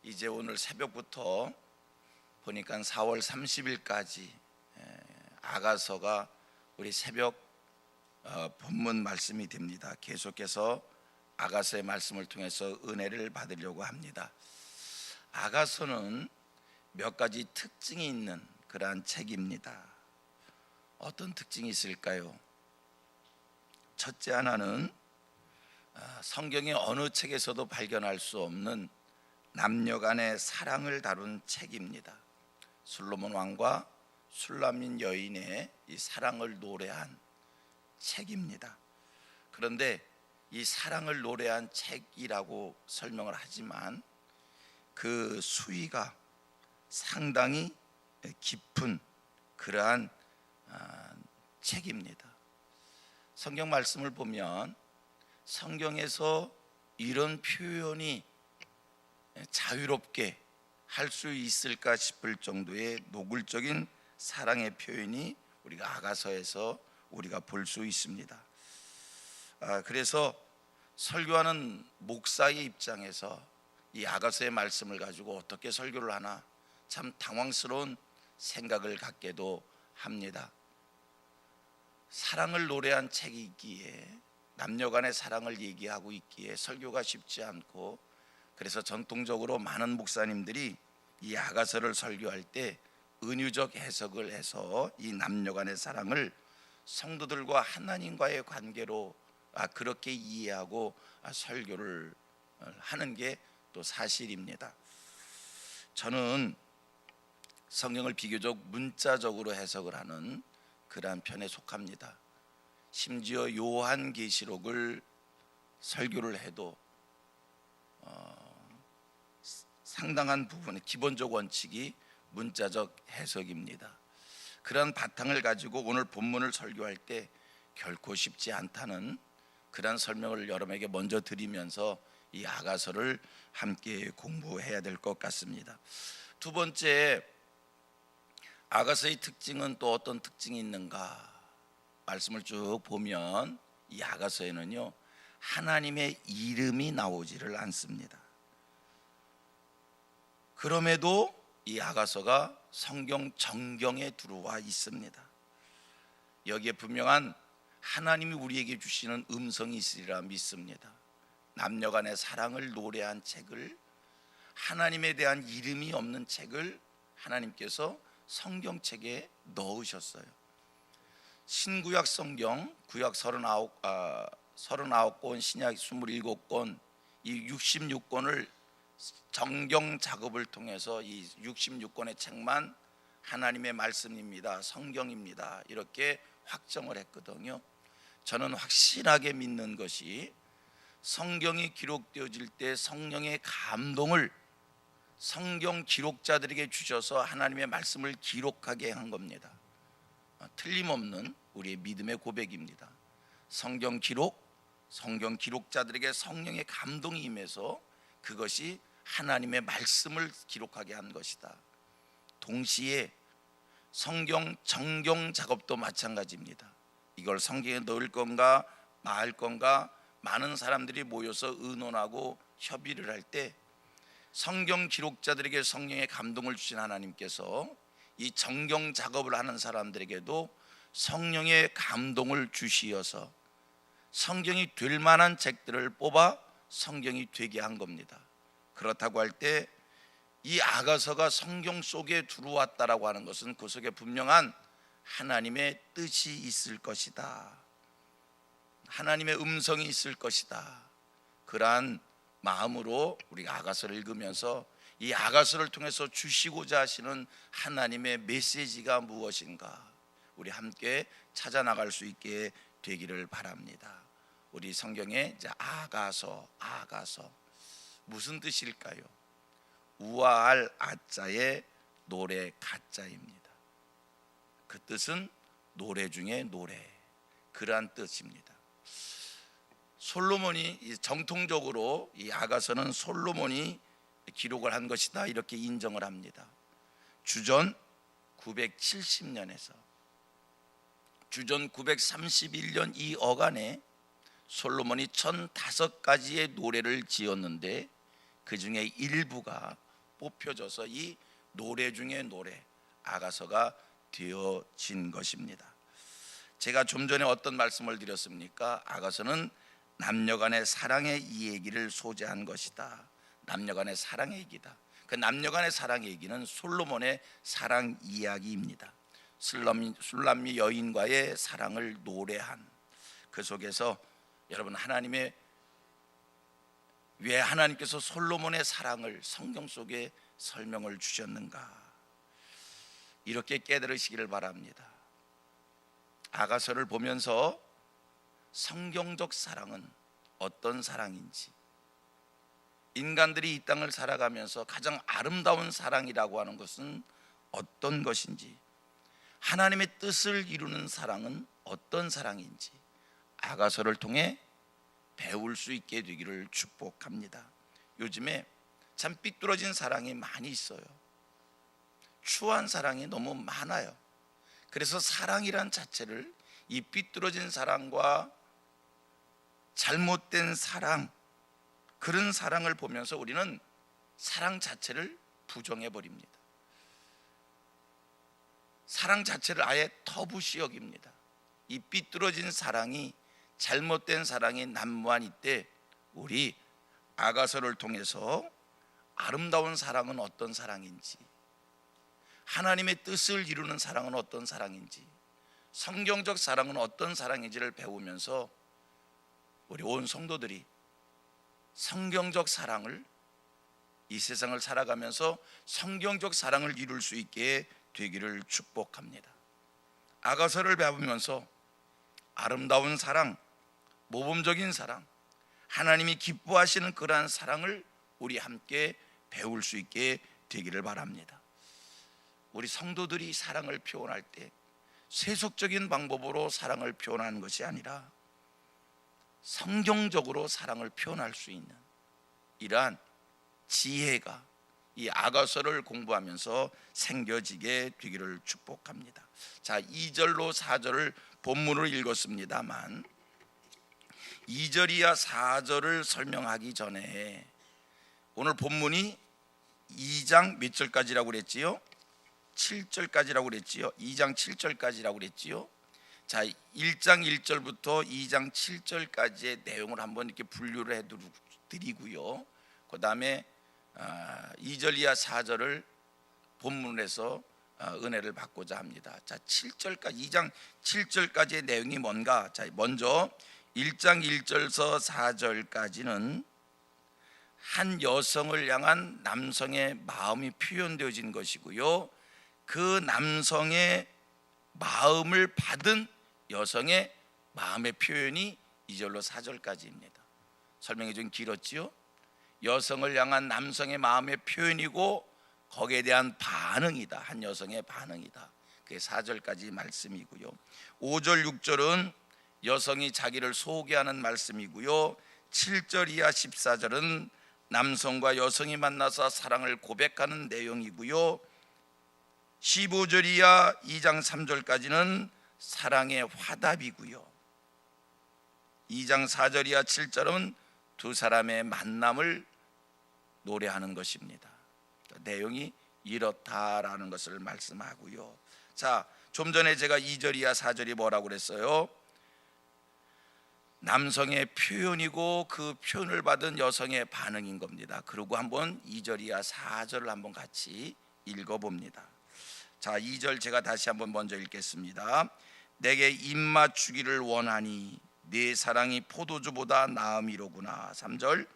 이제 오늘 새벽부터 보니까 4월 30일까지 아가서가 우리 새벽 본문 말씀이 됩니다. 계속해서 아가서의 말씀을 통해서 은혜를 받으려고 합니다. 아가서는 몇 가지 특징이 있는 그러한 책입니다. 어떤 특징이 있을까요? 첫째 하나는 성경의 어느 책에서도 발견할 수 없는 남녀 간의 사랑을 다룬 책입니다. 솔로몬 왕과 술람민 여인의 이 사랑을 노래한 책입니다. 그런데 이 사랑을 노래한 책이라고 설명을 하지만 그 수위가 상당히 깊은 그러한 책입니다. 성경 말씀을 보면 성경에서 이런 표현이 자유롭게 할 수 있을까 싶을 정도의 노골적인 사랑의 표현이 우리가 아가서에서 우리가 볼 수 있습니다. 그래서 설교하는 목사의 입장에서 이 아가서의 말씀을 가지고 어떻게 설교를 하나 참 당황스러운 생각을 갖게도 합니다. 사랑을 노래한 책이 있기에, 남녀 간의 사랑을 얘기하고 있기에 설교가 쉽지 않고, 그래서 전통적으로 많은 목사님들이 이 아가서를 설교할 때 은유적 해석을 해서 이 남녀 간의 사랑을 성도들과 하나님과의 관계로 그렇게 이해하고 설교를 하는 게 또 사실입니다. 저는 성경을 비교적 문자적으로 해석을 하는 그러한 편에 속합니다. 심지어 요한계시록을 설교를 해도 상당한 부분의 기본적 원칙이 문자적 해석입니다. 그런 바탕을 가지고 오늘 본문을 설교할 때 결코 쉽지 않다는 그런 설명을 여러분에게 먼저 드리면서 이 아가서를 함께 공부해야 될 것 같습니다. 두 번째, 아가서의 특징은 또 어떤 특징이 있는가? 말씀을 쭉 보면 이 아가서에는요, 하나님의 이름이 나오지를 않습니다. 그럼에도 이 아가서가 성경 정경에 들어와 있습니다. 여기에 분명한 하나님이 우리에게 주시는 음성이 있으리라 믿습니다. 남녀 간의 사랑을 노래한 책을, 하나님에 대한 이름이 없는 책을 하나님께서 성경책에 넣으셨어요. 신구약 성경, 구약 39권, 신약 27권, 이 66권을 정경 작업을 통해서 이 66권의 책만 하나님의 말씀입니다, 성경입니다, 이렇게 확정을 했거든요. 저는 확실하게 믿는 것이 성경이 기록되어질 때 성령의 감동을 성경 기록자들에게 주셔서 하나님의 말씀을 기록하게 한 겁니다. 틀림없는 우리의 믿음의 고백입니다. 성경 기록자들에게 성령의 감동이 임해서 그것이 하나님의 말씀을 기록하게 한 것이다. 동시에 성경 정경 작업도 마찬가지입니다. 이걸 성경에 넣을 건가 말 건가 많은 사람들이 모여서 의논하고 협의를 할 때 성경 기록자들에게 성령의 감동을 주신 하나님께서 이 정경 작업을 하는 사람들에게도 성령의 감동을 주시어서 성경이 될 만한 책들을 뽑아 성경이 되게 한 겁니다. 그렇다고 할 때 이 아가서가 성경 속에 들어왔다라고 하는 것은 그 속에 분명한 하나님의 뜻이 있을 것이다, 하나님의 음성이 있을 것이다, 그러한 마음으로 우리가 아가서를 읽으면서 이 아가서를 통해서 주시고자 하시는 하나님의 메시지가 무엇인가 우리 함께 찾아나갈 수 있게 되기를 바랍니다. 우리 성경에 이제 아가서 무슨 뜻일까요? 우아할 아자의 노래 가자입니다. 그 뜻은 노래 중에 노래, 그러한 뜻입니다. 솔로몬이 정통적으로 이 아가서는 솔로몬이 기록을 한 것이다 이렇게 인정을 합니다. 주전 970년에서 주전 931년 이 어간에 솔로몬이 1005가지의 노래를 지었는데 그 중에 일부가 뽑혀져서 이 노래 중에 노래 아가서가 되어진 것입니다. 제가 좀 전에 어떤 말씀을 드렸습니까? 아가서는 남녀간의 사랑의 이 얘기를 소재한 것이다. 남녀간의 사랑의 얘기다. 그 남녀간의 사랑의 얘기는 솔로몬의 사랑 이야기입니다. 술람미 여인과의 사랑을 노래한 그 속에서 여러분 왜 하나님께서 솔로몬의 사랑을 성경 속에 설명을 주셨는가? 이렇게 깨달으시기를 바랍니다. 아가서를 보면서 성경적 사랑은 어떤 사랑인지, 인간들이 이 땅을 살아가면서 가장 아름다운 사랑이라고 하는 것은 어떤 것인지, 하나님의 뜻을 이루는 사랑은 어떤 사랑인지 아가서를 통해 배울 수 있게 되기를 축복합니다. 요즘에 참 삐뚤어진 사랑이 많이 있어요. 추한 사랑이 너무 많아요. 그래서 사랑이란 자체를 이 삐뚤어진 사랑과 잘못된 사랑, 그런 사랑을 보면서 우리는 사랑 자체를 부정해 버립니다. 사랑 자체를 아예 터부시 여깁니다. 이 삐뚤어진 사랑이, 잘못된 사랑이 난무한 이때 우리 아가서를 통해서 아름다운 사랑은 어떤 사랑인지, 하나님의 뜻을 이루는 사랑은 어떤 사랑인지, 성경적 사랑은 어떤 사랑인지를 배우면서 우리 온 성도들이 성경적 사랑을, 이 세상을 살아가면서 성경적 사랑을 이룰 수 있게 되기를 축복합니다. 아가서를 배우면서 아름다운 사랑, 모범적인 사랑, 하나님이 기뻐하시는 그러한 사랑을 우리 함께 배울 수 있게 되기를 바랍니다. 우리 성도들이 사랑을 표현할 때 세속적인 방법으로 사랑을 표현하는 것이 아니라 성경적으로 사랑을 표현할 수 있는 이러한 지혜가 이 아가서를 공부하면서 생겨지게 되기를 축복합니다. 자, 2절로 4절을 본문으로 읽었습니다만 2절이야 4절을 설명하기 전에 오늘 본문이 2장 몇 절까지라고 그랬지요? 7절까지라고 그랬지요. 2장 7절까지라고 그랬지요. 자, 1장 1절부터 2장 7절까지의 내용을 한번 이렇게 분류를 해드리고요. 그 다음에 2절 이하 4절을 본문에서 은혜를 받고자 합니다. 자, 7절까지, 2장 7절까지의 내용이 뭔가? 자, 먼저 1장 1절서 4절까지는 한 여성을 향한 남성의 마음이 표현되어진 것이고요. 그 남성의 마음을 받은 여성의 마음의 표현이 2절로 4절까지입니다. 설명이 좀 길었지요? 여성을 향한 남성의 마음의 표현이고 거기에 대한 반응이다. 한 여성의 반응이다. 그게 4절까지 말씀이고요. 5절 6절은 여성이 자기를 소개하는 말씀이고요. 7절 이하 14절은 남성과 여성이 만나서 사랑을 고백하는 내용이고요. 15절 이하 2장 3절까지는 사랑의 화답이고요. 2장 4절 이하 7절은 두 사람의 만남을 노래하는 것입니다. 내용이 이렇다라는 것을 말씀하고요. 자, 좀 전에 제가 2절 이하 4절이 뭐라고 그랬어요? 남성의 표현이고 그 표현을 받은 여성의 반응인 겁니다. 그리고 한번 2절 이하 4절을 한번 같이 읽어봅니다. 자, 2절 제가 다시 한번 먼저 읽겠습니다. 내게 입맞추기를 원하니 네 사랑이 포도주보다 나음이로구나. 3절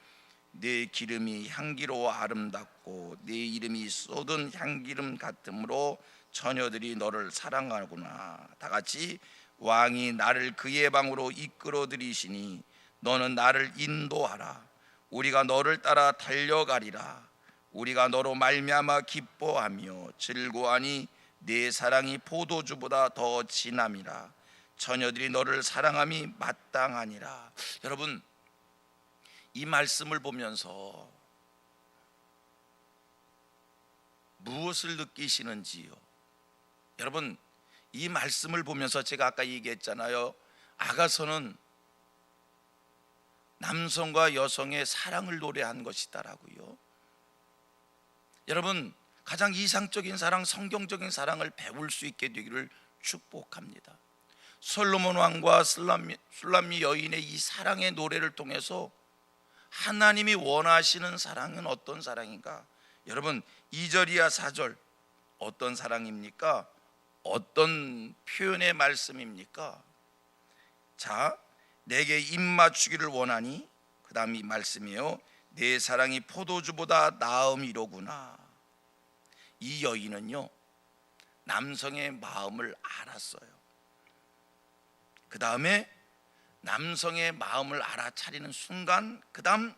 네 기름이 향기로워 아름답고 네 이름이 쏟은 향기름 같으므로 처녀들이 너를 사랑하구나. 다 같이 왕이 나를 그의 방으로 이끌어 들이시니 너는 나를 인도하라. 우리가 너를 따라 달려가리라. 우리가 너로 말미암아 기뻐하며 즐거워하니 네 사랑이 포도주보다 더 진함이라. 처녀들이 너를 사랑함이 마땅하니라. 여러분, 이 말씀을 보면서 무엇을 느끼시는지요? 여러분, 이 말씀을 보면서 제가 아까 얘기했잖아요. 아가서는 남성과 여성의 사랑을 노래한 것이다라고요. 여러분, 가장 이상적인 사랑, 성경적인 사랑을 배울 수 있게 되기를 축복합니다. 솔로몬 왕과 술람미 여인의 이 사랑의 노래를 통해서 하나님이 원하시는 사랑은 어떤 사랑인가? 여러분, 2절 이하 4절 어떤 사랑입니까? 어떤 표현의 말씀입니까? 자, 내게 입 맞추기를 원하니, 그 다음 이 말씀이에요. 내 사랑이 포도주보다 나음이로구나. 이 여인은요, 남성의 마음을 알았어요. 그 다음에 남성의 마음을 알아차리는 순간, 그 다음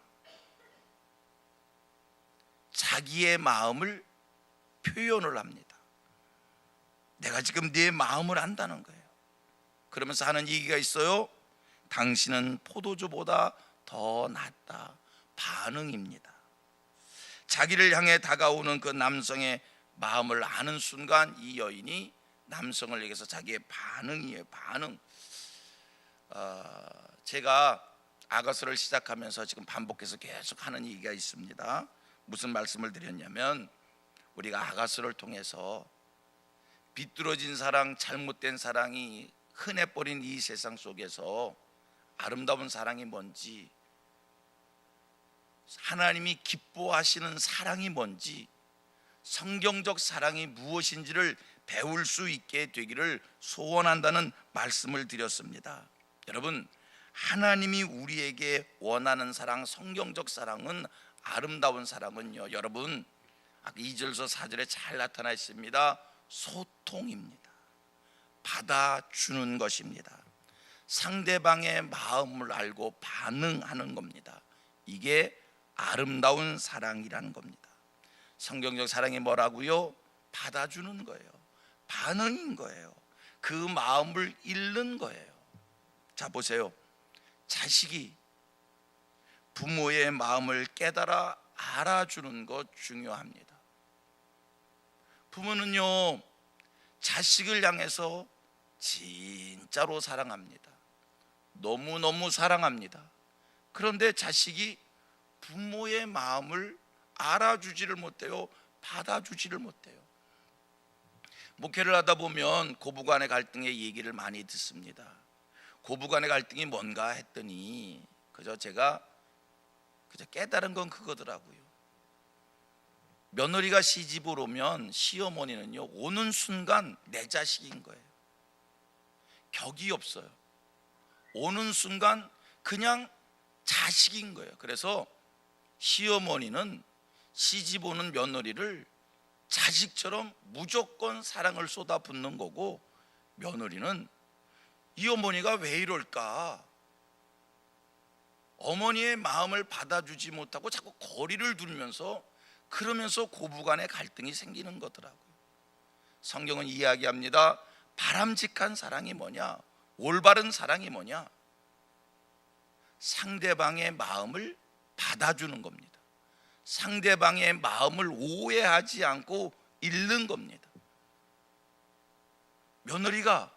자기의 마음을 표현을 합니다. 내가 지금 네 마음을 안다는 거예요. 그러면서 하는 얘기가 있어요. 당신은 포도주보다 더 낫다. 반응입니다. 자기를 향해 다가오는 그 남성의 마음을 아는 순간 이 여인이 남성을 얘기해서 자기의 반응이에요. 반응. 제가 아가서를 시작하면서 지금 반복해서 계속 하는 얘기가 있습니다. 무슨 말씀을 드렸냐면, 우리가 아가서를 통해서 비뚤어진 사랑, 잘못된 사랑이 흔해버린 이 세상 속에서 아름다운 사랑이 뭔지, 하나님이 기뻐하시는 사랑이 뭔지, 성경적 사랑이 무엇인지를 배울 수 있게 되기를 소원한다는 말씀을 드렸습니다. 여러분, 하나님이 우리에게 원하는 사랑, 성경적 사랑은, 아름다운 사랑은요, 여러분, 아까 2절에서 4절에 잘 나타나 있습니다. 소통입니다. 받아주는 것입니다. 상대방의 마음을 알고 반응하는 겁니다. 이게 아름다운 사랑이라는 겁니다. 성경적 사랑이 뭐라고요? 받아주는 거예요. 반응인 거예요. 그 마음을 읽는 거예요. 자, 보세요. 자식이 부모의 마음을 깨달아 알아주는 것 중요합니다. 부모는요, 자식을 향해서 진짜로 사랑합니다. 너무너무 사랑합니다. 그런데 자식이 부모의 마음을 알아주지를 못해요. 받아주지를 못해요. 목회를 하다 보면 고부간의 갈등의 얘기를 많이 듣습니다. 고부간의 갈등이 뭔가 했더니 제가 깨달은 건 그거더라고요. 며느리가 시집을 오면 시어머니는요, 오는 순간 내 자식인 거예요. 격이 없어요. 오는 순간 그냥 자식인 거예요. 그래서 시어머니는 시집 오는 며느리를 자식처럼 무조건 사랑을 쏟아붓는 거고, 며느리는 이 어머니가 왜 이럴까? 어머니의 마음을 받아주지 못하고 자꾸 거리를 두면서, 그러면서 고부간의 갈등이 생기는 거더라고요. 성경은 이야기합니다. 바람직한 사랑이 뭐냐? 올바른 사랑이 뭐냐? 상대방의 마음을 받아주는 겁니다. 상대방의 마음을 오해하지 않고 읽는 겁니다. 며느리가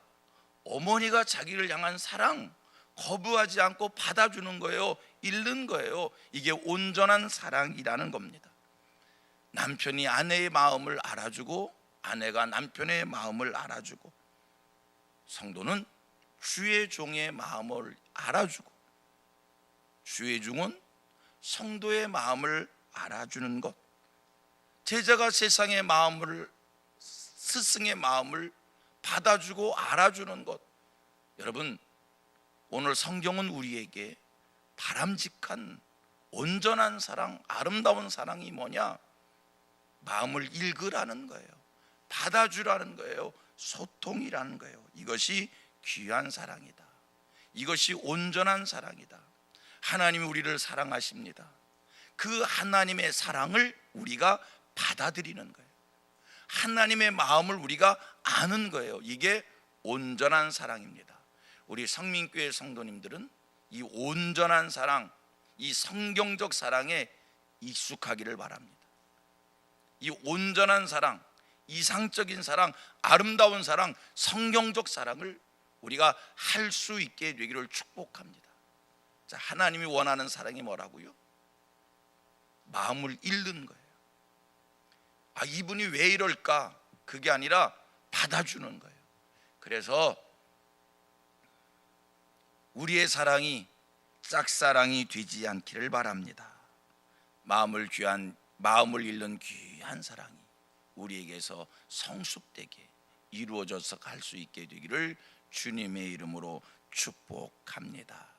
어머니가 자기를 향한 사랑 거부하지 않고 받아주는 거예요. 읽는 거예요. 이게 온전한 사랑이라는 겁니다. 남편이 아내의 마음을 알아주고, 아내가 남편의 마음을 알아주고, 성도는 주의 종의 마음을 알아주고, 주의 종은 성도의 마음을 알아주는 것, 제자가 세상의 마음을, 스승의 마음을 받아주고 알아주는 것. 여러분, 오늘 성경은 우리에게 바람직한 온전한 사랑, 아름다운 사랑이 뭐냐? 마음을 읽으라는 거예요. 받아주라는 거예요. 소통이라는 거예요. 이것이 귀한 사랑이다. 이것이 온전한 사랑이다. 하나님이 우리를 사랑하십니다. 그 하나님의 사랑을 우리가 받아들이는 거예요. 하나님의 마음을 우리가 아는 거예요. 이게 온전한 사랑입니다. 우리 성민교회 성도님들은 이 온전한 사랑, 이 성경적 사랑에 익숙하기를 바랍니다. 이 온전한 사랑, 이상적인 사랑, 아름다운 사랑, 성경적 사랑을 우리가 할 수 있게 되기를 축복합니다. 자, 하나님이 원하는 사랑이 뭐라고요? 마음을 읽는 거예요. 아, 이분이 왜 이럴까? 그게 아니라 받아주는 거예요. 그래서 우리의 사랑이 짝사랑이 되지 않기를 바랍니다. 마음을 잃는 귀한 사랑이 우리에게서 성숙되게 이루어져서 갈 수 있게 되기를 주님의 이름으로 축복합니다.